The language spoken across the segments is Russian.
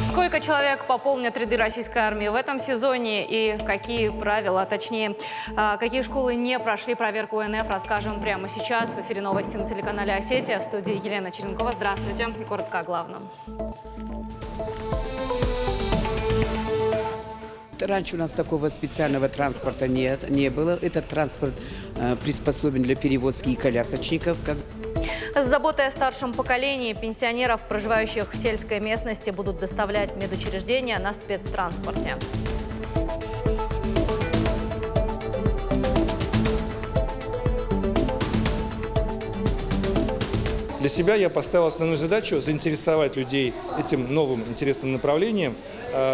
Сколько человек пополнят ряды российской армии в этом сезоне и какие правила, точнее, какие школы не прошли проверку УНФ, расскажем прямо сейчас. В эфире новости на телеканале «Осетия». В студии Елена Черенкова. Здравствуйте. И коротко о главном. Раньше у нас такого специального транспорта не было. Этот транспорт приспособлен для перевозки и колясочников. С заботой о старшем поколении пенсионеров, проживающих в сельской местности, будут доставлять в медучреждения на спецтранспорте. Для себя я поставил основную задачу заинтересовать людей этим новым интересным направлением,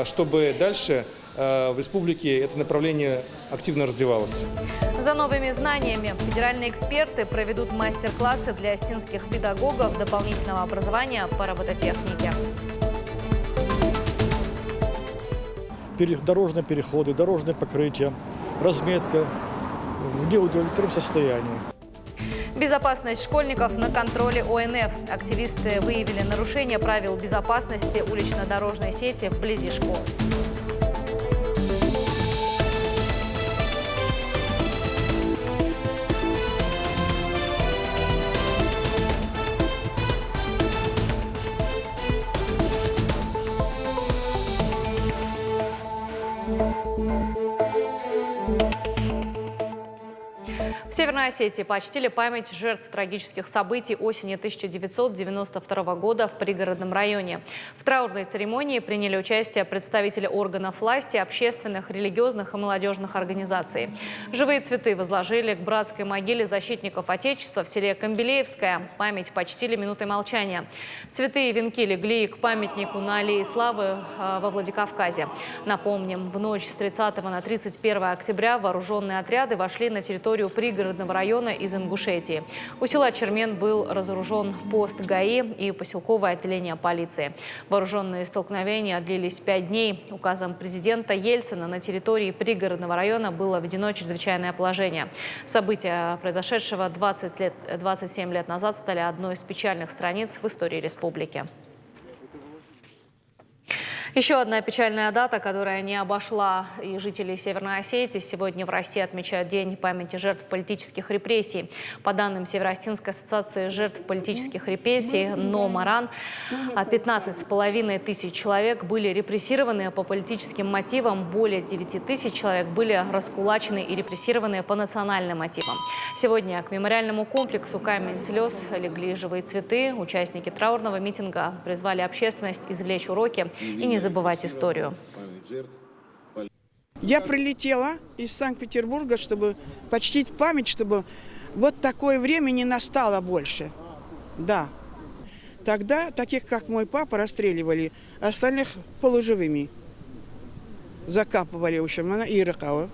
чтобы дальше в республике это направление активно развивалось. За новыми знаниями федеральные эксперты проведут мастер-классы для осетинских педагогов дополнительного образования по робототехнике. Дорожные переходы, дорожное покрытие, разметка в неудовлетворенном состоянии. Безопасность школьников на контроле ОНФ. Активисты выявили нарушение правил безопасности улично-дорожной сети вблизи школ. В Северной Осетии почтили память жертв трагических событий осени 1992 года в пригородном районе. В траурной церемонии приняли участие представители органов власти, общественных, религиозных и молодежных организаций. Живые цветы возложили к братской могиле защитников Отечества в селе Камбелеевское. Память почтили минутой молчания. Цветы и венки легли к памятнику на Аллее Славы во Владикавказе. Напомним, в ночь с 30 на 31 октября вооруженные отряды вошли на территорию пригородного района из Ингушетии. У села Чермен был разоружен пост ГАИ и поселковое отделение полиции. Вооруженные столкновения длились 5 дней. Указом президента Ельцина на территории пригородного района было введено чрезвычайное положение. События, произошедшего 27 лет назад, стали одной из печальных страниц в истории республики. Еще одна печальная дата, которая не обошла и жителей Северной Осетии. Сегодня в России отмечают День памяти жертв политических репрессий. По данным Северо-Осетинской ассоциации жертв политических репрессий НОМАРАН, 15,5 тысяч человек были репрессированы по политическим мотивам, более 9 тысяч человек были раскулачены и репрессированы по национальным мотивам. Сегодня к мемориальному комплексу «Камень слез» легли живые цветы. Участники траурного митинга призвали общественность извлечь уроки и не забывать историю. Я прилетела из Санкт-Петербурга, чтобы почтить память, чтобы вот такое время не настало больше. Да. Тогда таких, как мой папа, расстреливали, остальных полуживыми. Закапывали, в общем, на Иракова.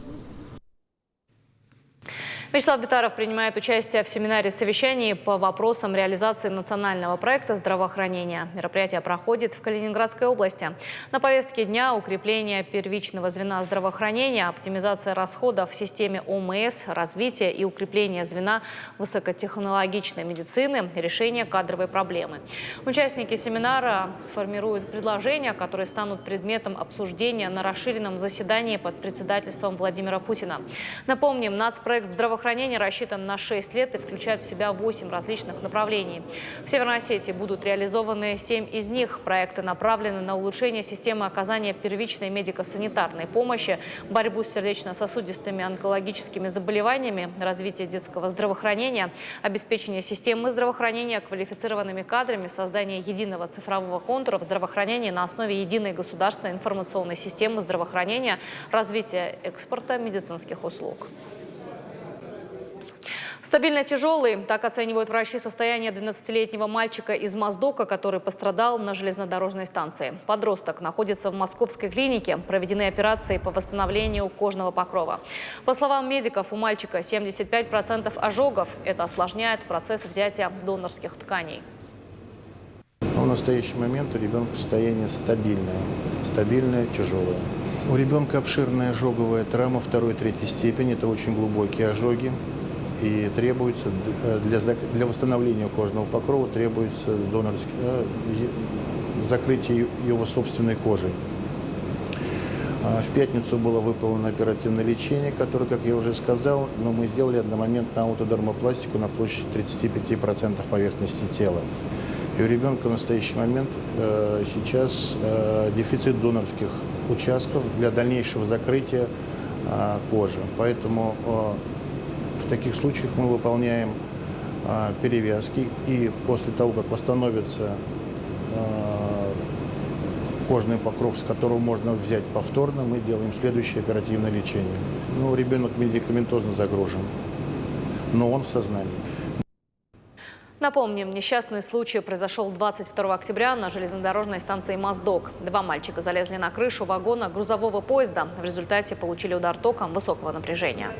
Вячеслав Битаров принимает участие в семинаре совещаний по вопросам реализации национального проекта здравоохранения. Мероприятие проходит в Калининградской области. На повестке дня укрепление первичного звена здравоохранения, оптимизация расходов в системе ОМС, развитие и укрепление звена высокотехнологичной медицины, решение кадровой проблемы. Участники семинара сформируют предложения, которые станут предметом обсуждения на расширенном заседании под председательством Владимира Путина. Напомним, нацпроект здравоохранения рассчитан на 6 лет и включает в себя 8 различных направлений. В Северной Осетии будут реализованы 7 из них. Проекты направлены на улучшение системы оказания первичной медико-санитарной помощи, борьбу с сердечно-сосудистыми онкологическими заболеваниями, развитие детского здравоохранения, обеспечение системы здравоохранения квалифицированными кадрами, создание единого цифрового контура в здравоохранении на основе единой государственной информационной системы здравоохранения, развитие экспорта медицинских услуг. Стабильно тяжелый, так оценивают врачи состояние 12-летнего мальчика из Моздока, который пострадал на железнодорожной станции. Подросток находится в московской клинике. Проведены операции по восстановлению кожного покрова. По словам медиков, у мальчика 75% ожогов. Это осложняет процесс взятия донорских тканей. В настоящий момент у ребенка состояние стабильное, тяжелое. У ребенка обширная ожоговая травма 2-3 степени, это очень глубокие ожоги. И требуется для восстановления кожного покрова требуется закрытие его собственной кожей. В пятницу было выполнено оперативное лечение, которое, как я уже сказал, но мы сделали одномоментно аутодермопластику на площади 35% поверхности тела. И у ребенка в настоящий момент сейчас дефицит донорских участков для дальнейшего закрытия кожи. Поэтому в таких случаях мы выполняем перевязки, и после того, как восстановится кожный покров, с которого можно взять повторно, мы делаем следующее оперативное лечение. Ну, ребенок медикаментозно загружен, но он в сознании. Напомним, несчастный случай произошел 22 октября на железнодорожной станции Моздок. Два мальчика залезли на крышу вагона грузового поезда. В результате получили удар током высокого напряжения.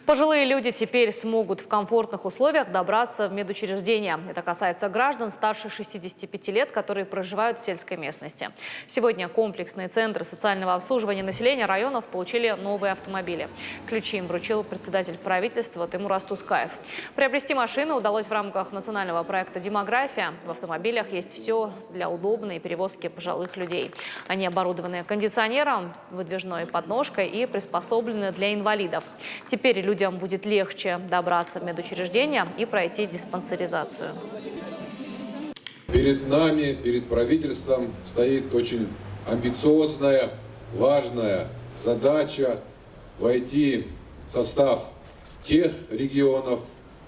Пожилые люди теперь смогут в комфортных условиях добраться в медучреждения. Это касается граждан старше 65 лет, которые проживают в сельской местности. Сегодня комплексные центры социального обслуживания населения районов получили новые автомобили. Ключи им вручил председатель правительства Тимур Астускаев. Приобрести машину удалось в рамках национального проекта «Демография». В автомобилях есть все для удобной перевозки пожилых людей. Они оборудованы кондиционером, выдвижной подножкой и приспособлены для инвалидов. Теперь людям будет легче добраться в медучреждения и пройти диспансеризацию. Перед нами, перед правительством стоит очень амбициозная, важная задача войти в состав тех регионов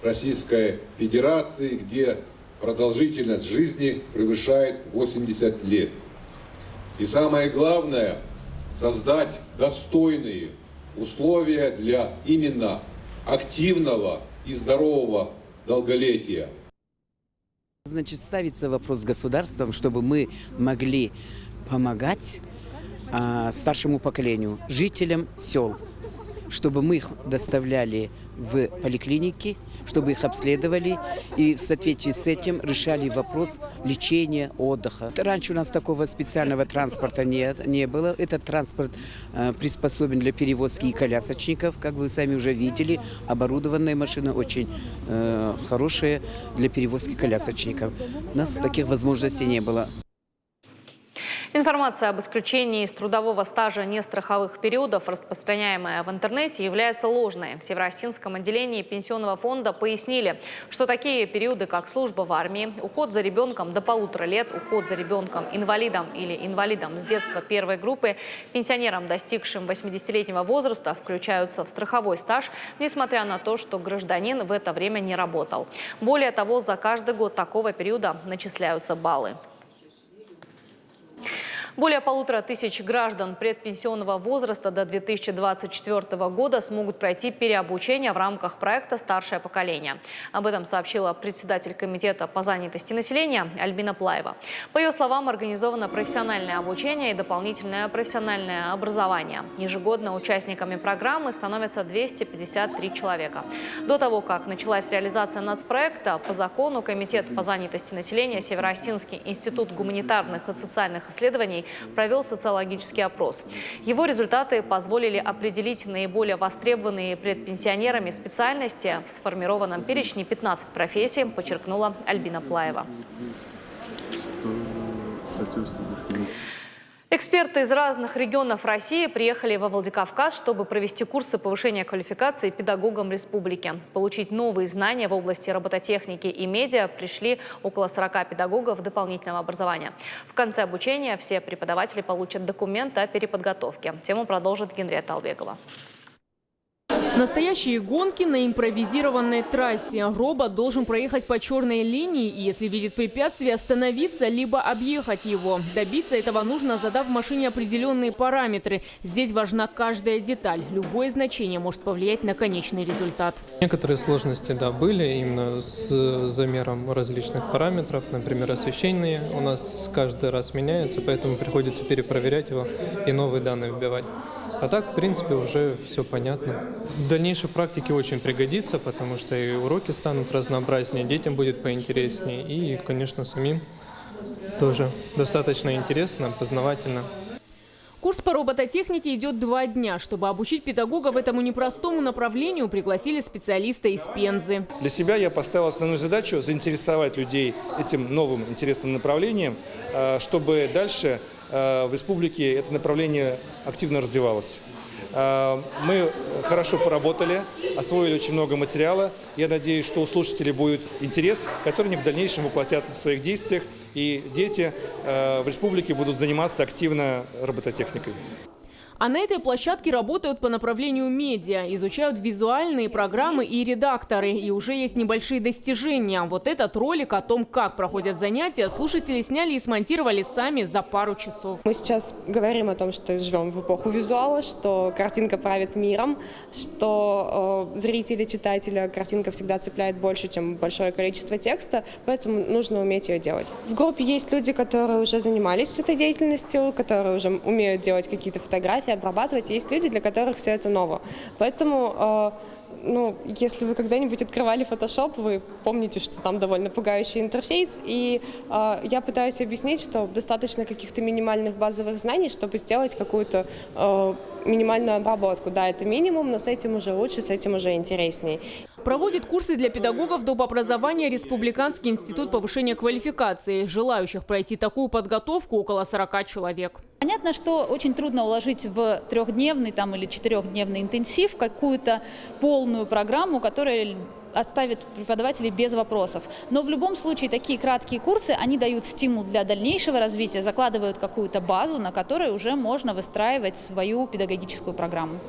Российской Федерации, где продолжительность жизни превышает 80 лет. И самое главное – создать достойные условия для именно активного и здорового долголетия. Значит, ставится вопрос с государством, чтобы мы могли помогать старшему поколению, жителям сел, чтобы мы их доставляли в поликлиники, чтобы их обследовали и в соответствии с этим решали вопрос лечения, отдыха. Раньше у нас такого специального транспорта не было. Этот транспорт приспособлен для перевозки и колясочников, как вы сами уже видели. Оборудованная машина очень хорошая для перевозки колясочников. У нас таких возможностей не было. Информация об исключении из трудового стажа нестраховых периодов, распространяемая в интернете, является ложной. В Северостинском отделении пенсионного фонда пояснили, что такие периоды, как служба в армии, уход за ребенком до 1,5 лет, уход за ребенком-инвалидом или инвалидом с детства первой группы, пенсионерам, достигшим 80-летнего возраста, включаются в страховой стаж, несмотря на то, что гражданин в это время не работал. Более того, за каждый год такого периода начисляются баллы. Более 1500 граждан предпенсионного возраста до 2024 года смогут пройти переобучение в рамках проекта «Старшее поколение». Об этом сообщила председатель комитета по занятости населения Альбина Плаева. По ее словам, организовано профессиональное обучение и дополнительное профессиональное образование. Ежегодно участниками программы становятся 253 человека. До того, как началась реализация нацпроекта, по закону Комитет по занятости населения Северостинский институт гуманитарных и социальных исследований провел социологический опрос. Его результаты позволили определить наиболее востребованные предпенсионерами специальности. В сформированном перечне 15 профессий, подчеркнула Альбина Плаева. Эксперты из разных регионов России приехали во Владикавказ, чтобы провести курсы повышения квалификации педагогам республики. Получить новые знания в области робототехники и медиа пришли около 40 педагогов дополнительного образования. В конце обучения все преподаватели получат документ о переподготовке. Тему продолжит Генриетта Албегова. Настоящие гонки на импровизированной трассе. Робот должен проехать по черной линии и, если видит препятствие, остановиться, либо объехать его. Добиться этого нужно, задав машине определенные параметры. Здесь важна каждая деталь. Любое значение может повлиять на конечный результат. Некоторые сложности, да, были именно с замером различных параметров. Например, освещение у нас каждый раз меняется, поэтому приходится перепроверять его и новые данные вбивать. А так, в принципе, уже все понятно. В дальнейшей практике очень пригодится, потому что и уроки станут разнообразнее, детям будет поинтереснее и, конечно, самим тоже достаточно интересно, познавательно. Курс по робототехнике идет 2 дня. Чтобы обучить педагогов этому непростому направлению, пригласили специалиста из Пензы. Для себя я поставил основную задачу заинтересовать людей этим новым интересным направлением, чтобы дальше в республике это направление активно развивалось. Мы хорошо поработали, освоили очень много материала. Я надеюсь, что у слушателей будет интерес, который они в дальнейшем воплотят в своих действиях. И дети в республике будут заниматься активно робототехникой. А на этой площадке работают по направлению медиа, изучают визуальные программы и редакторы. И уже есть небольшие достижения. Вот этот ролик о том, как проходят занятия, слушатели сняли и смонтировали сами за пару часов. Мы сейчас говорим о том, что живем в эпоху визуала, что картинка правит миром, что зрители, читателя картинка всегда цепляет больше, чем большое количество текста, поэтому нужно уметь ее делать. В группе есть люди, которые уже занимались этой деятельностью, которые уже умеют делать какие-то фотографии, обрабатывать. Есть люди, для которых все это ново. Поэтому, если вы когда-нибудь открывали Photoshop, вы помните, что там довольно пугающий интерфейс. И я пытаюсь объяснить, что достаточно каких-то минимальных базовых знаний, чтобы сделать какую-то минимальную обработку. Да, это минимум, но с этим уже лучше, с этим уже интереснее. Проводит курсы для педагогов доп. Образования Республиканский институт повышения квалификации. Желающих пройти такую подготовку около 40 человек. Понятно, что очень трудно уложить в 3-дневный или 4-дневный интенсив какую-то полную программу, которая оставит преподавателей без вопросов. Но в любом случае такие краткие курсы, они дают стимул для дальнейшего развития, закладывают какую-то базу, на которой уже можно выстраивать свою педагогическую программу.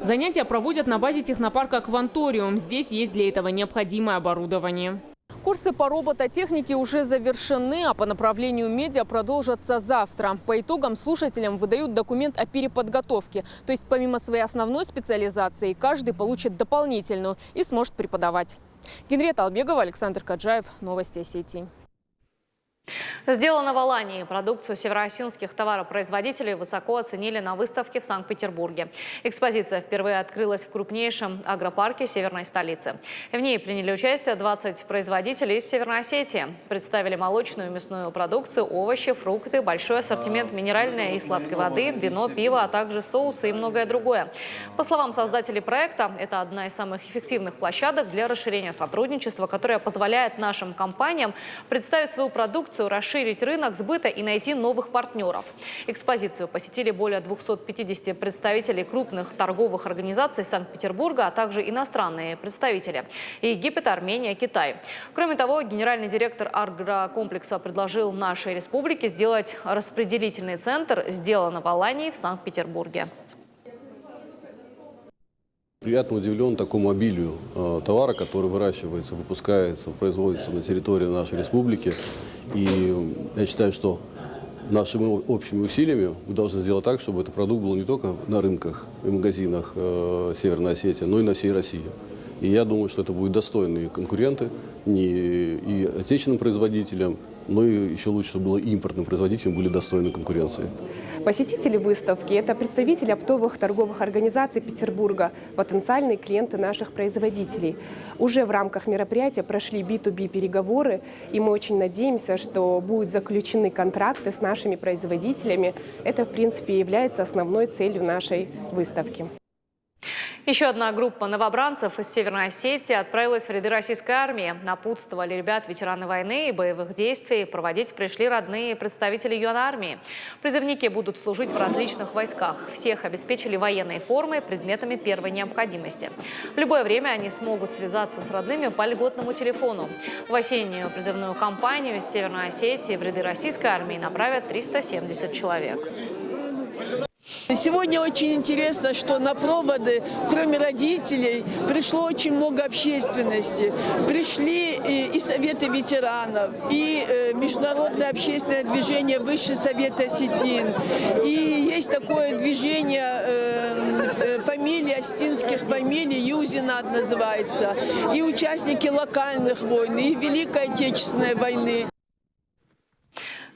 Занятия проводят на базе технопарка «Кванториум». Здесь есть для этого необходимое оборудование. Курсы по робототехнике уже завершены, а по направлению медиа продолжатся завтра. По итогам слушателям выдают документ о переподготовке. То есть помимо своей основной специализации, каждый получит дополнительную и сможет преподавать. Генриетта Албегова, Александр Каджаев. Новости Осетии. Сделано в Алании. Продукцию североосетинских товаропроизводителей высоко оценили на выставке в Санкт-Петербурге. Экспозиция впервые открылась в крупнейшем агропарке северной столицы. В ней приняли участие 20 производителей из Северной Осетии. Представили молочную и мясную продукцию, овощи, фрукты, большой ассортимент минеральной и сладкой воды, вино, пиво, а также соусы и многое другое. По словам создателей проекта, это одна из самых эффективных площадок для расширения сотрудничества, которая позволяет нашим компаниям представить свою продукцию, расширить рынок сбыта и найти новых партнеров. Экспозицию посетили более 250 представителей крупных торговых организаций Санкт-Петербурга, а также иностранные представители – Египет, Армения, Китай. Кроме того, генеральный директор агрокомплекса предложил нашей республике сделать распределительный центр «Сделано в Алании» в Санкт-Петербурге. Приятно удивлен такому обилию товара, который выращивается, выпускается, производится на территории нашей республики. И я считаю, что нашими общими усилиями мы должны сделать так, чтобы этот продукт был не только на рынках и магазинах Северной Осетии, но и на всей России. И я думаю, что это будут достойные конкуренты и отечественным производителям, но и еще лучше, чтобы было импортным производителям были достойны конкуренции. Посетители выставки – это представители оптовых торговых организаций Петербурга, потенциальные клиенты наших производителей. Уже в рамках мероприятия прошли B2B переговоры, и мы очень надеемся, что будут заключены контракты с нашими производителями. Это, в принципе, является основной целью нашей выставки. Еще одна группа новобранцев из Северной Осетии отправилась в ряды российской армии. Напутствовали ребят ветераны войны и боевых действий. Проводить пришли родные представители юнармии. Призывники будут служить в различных войсках. Всех обеспечили военной формой, предметами первой необходимости. В любое время они смогут связаться с родными по льготному телефону. В осеннюю призывную кампанию из Северной Осетии в ряды российской армии направят 370 человек. Сегодня очень интересно, что на проводы, кроме родителей, пришло очень много общественности. Пришли и советы ветеранов, и международное общественное движение Высший совет осетин. И есть такое движение фамилий, осетинских фамилий, Юзинат называется. И участники локальных войн, и Великой Отечественной войны.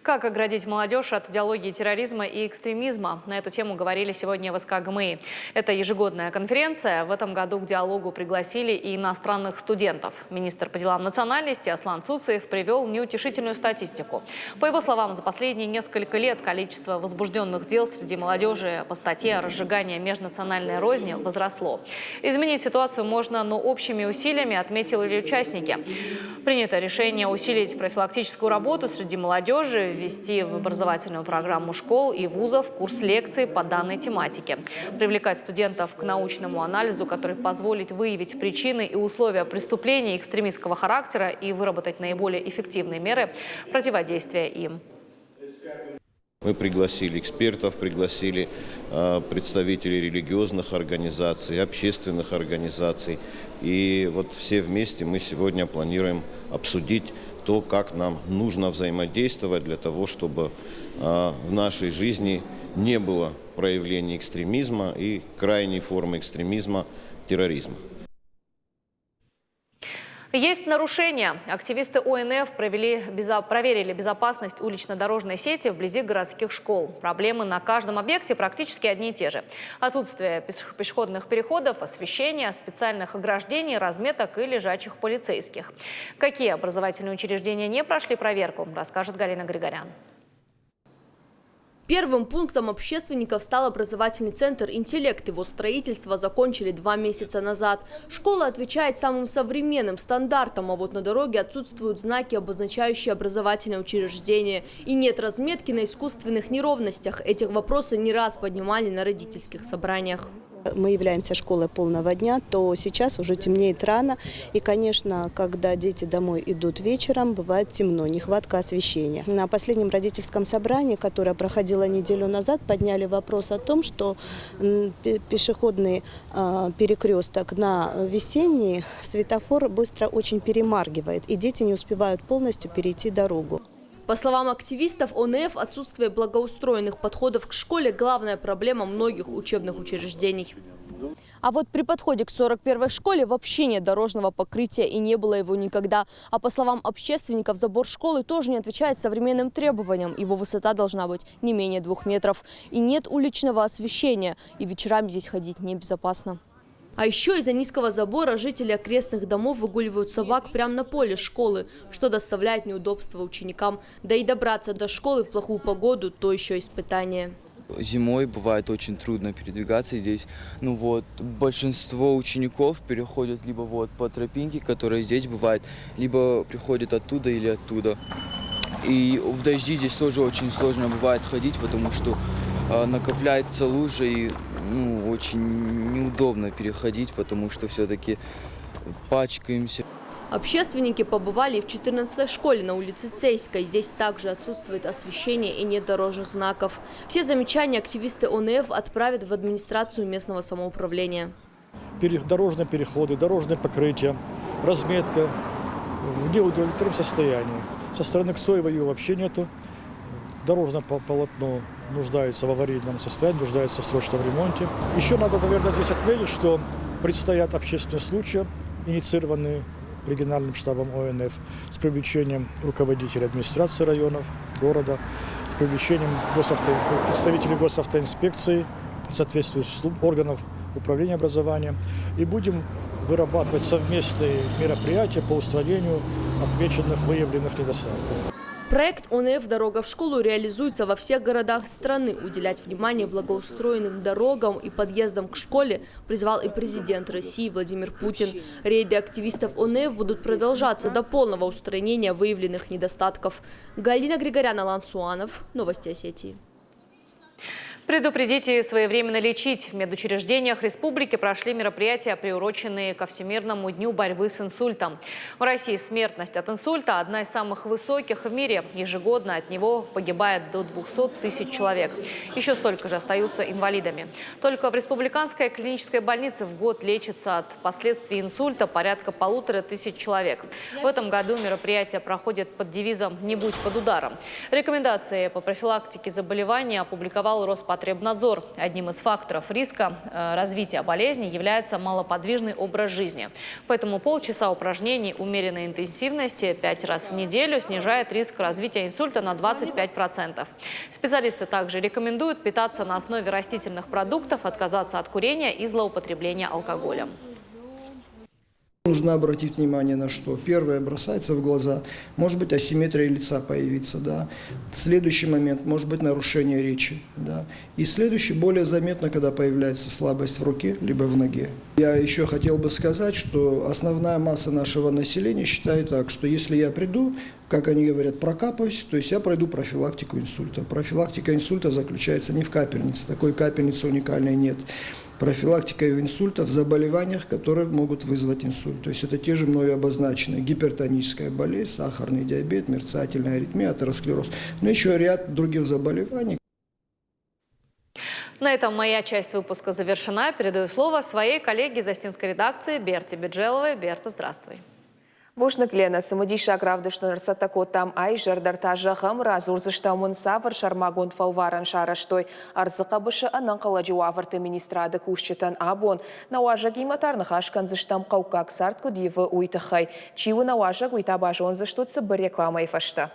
Как оградить молодежь от идеологии терроризма и экстремизма? На эту тему говорили сегодня в СК ГМИ. Это ежегодная конференция. В этом году к диалогу пригласили и иностранных студентов. Министр по делам национальности Аслан Цуцаев привел неутешительную статистику. По его словам, за последние несколько лет количество возбужденных дел среди молодежи по статье «Разжигание межнациональной розни» возросло. Изменить ситуацию можно, но общими усилиями, отметили участники. Принято решение усилить профилактическую работу среди молодежи, ввести в образовательную программу школ и вузов курс лекций по данной тематике, привлекать студентов к научному анализу, который позволит выявить причины и условия преступлений экстремистского характера и выработать наиболее эффективные меры противодействия им. Мы пригласили экспертов, пригласили представителей религиозных организаций, общественных организаций. И вот все вместе мы сегодня планируем обсудить то, как нам нужно взаимодействовать для того, чтобы в нашей жизни не было проявлений экстремизма и крайней формы экстремизма – терроризма. Есть нарушения. Активисты ОНФ проверили безопасность улично-дорожной сети вблизи городских школ. Проблемы на каждом объекте практически одни и те же. Отсутствие пешеходных переходов, освещения, специальных ограждений, разметок и лежачих полицейских. Какие образовательные учреждения не прошли проверку, расскажет Галина Григорян. Первым пунктом общественников стал образовательный центр «Интеллект». Его строительство закончили 2 месяца назад. Школа отвечает самым современным стандартам, а вот на дороге отсутствуют знаки, обозначающие образовательное учреждение. И нет разметки на искусственных неровностях. Эти вопросы не раз поднимали на родительских собраниях. Мы являемся школой полного дня, то сейчас уже темнеет рано. И, конечно, когда дети домой идут вечером, бывает темно, нехватка освещения. На последнем родительском собрании, которое проходило неделю назад, подняли вопрос о том, что пешеходный перекресток на весенний светофор быстро очень перемаргивает, и дети не успевают полностью перейти дорогу. По словам активистов ОНФ, отсутствие благоустроенных подходов к школе – главная проблема многих учебных учреждений. А вот при подходе к 41-й школе вообще нет дорожного покрытия и не было его никогда. А по словам общественников, забор школы тоже не отвечает современным требованиям. Его высота должна быть не менее 2 метров. И нет уличного освещения, и вечерами здесь ходить небезопасно. А еще из-за низкого забора жители окрестных домов выгуливают собак прямо на поле школы, что доставляет неудобства ученикам. Да и добраться до школы в плохую погоду – то еще испытание. Зимой бывает очень трудно передвигаться здесь. Большинство учеников переходят либо по тропинке, которая здесь бывает, либо приходят оттуда или оттуда. И в дожди здесь тоже очень сложно бывает ходить, потому что накопляется лужа и очень неудобно переходить, потому что все-таки пачкаемся. Общественники побывали и в 14-й школе на улице Цейской. Здесь также отсутствует освещение и нет дорожных знаков. Все замечания активисты ОНФ отправят в администрацию местного самоуправления. Дорожные переходы, дорожное покрытие, разметка в неудовлетворительном состоянии. Со стороны Ксоева ее вообще нету. Дорожное полотно нуждается в аварийном состоянии, нуждается в срочном ремонте. Еще надо, наверное, здесь отметить, что предстоят общественные случаи, инициированные региональным штабом ОНФ, с привлечением руководителей администрации районов, города, с привлечением представителей госавтоинспекции, соответствующих органов управления образованием. И будем вырабатывать совместные мероприятия по устранению отмеченных, выявленных недостатков. Проект ОНФ «Дорога в школу» реализуется во всех городах страны. Уделять внимание благоустроенным дорогам и подъездам к школе призвал и президент России Владимир Путин. Рейды активистов ОНФ будут продолжаться до полного устранения выявленных недостатков. Галина Григорян, Алан Суанов. Новости Осетии. Предупредить и своевременно лечить. В медучреждениях республики прошли мероприятия, приуроченные ко Всемирному дню борьбы с инсультом. В России смертность от инсульта – одна из самых высоких в мире. Ежегодно от него погибает до 200 тысяч человек. Еще столько же остаются инвалидами. Только в республиканской клинической больнице в год лечится от последствий инсульта порядка 1500 человек. В этом году мероприятие проходит под девизом «Не будь под ударом». Рекомендации по профилактике заболевания опубликовал Роспотребнадзор Роспотребнадзор. Одним из факторов риска развития болезни является малоподвижный образ жизни. Поэтому полчаса упражнений умеренной интенсивности 5 раз в неделю снижает риск развития инсульта на 25%. Специалисты также рекомендуют питаться на основе растительных продуктов, отказаться от курения и злоупотребления алкоголем. Нужно обратить внимание на что. Первое, бросается в глаза, может быть асимметрия лица появится, да. Следующий момент, может быть нарушение речи, да. И следующий, более заметно, когда появляется слабость в руке, либо в ноге. Я еще хотел бы сказать, что основная масса нашего населения считает так, что если я приду, как они говорят, прокапаюсь, то есть я пройду профилактику инсульта. Профилактика инсульта заключается не в капельнице, такой капельницы уникальной нет. Профилактика инсульта в заболеваниях, которые могут вызвать инсульт. То есть это те же мною обозначенные: гипертоническая болезнь, сахарный диабет, мерцательная аритмия, атеросклероз. Но еще ряд других заболеваний. На этом моя часть выпуска завершена. Передаю слово своей коллеге из Остинской редакции Берте Беджеловой. Берта, здравствуй. Бушнык Лена, самодиша гравдышныр сатакотам ай жердарта жағым разурзыштамын савр шармагон фалваран шараштой арзықабышы анан қаладжуавырты министрады кушчытан абон. Науажа гейматарных ашканзыштам қаукак сарт кудивы уйтыхай. Чиу науажа гуйтабажон заштутсы бір реклама ефашта.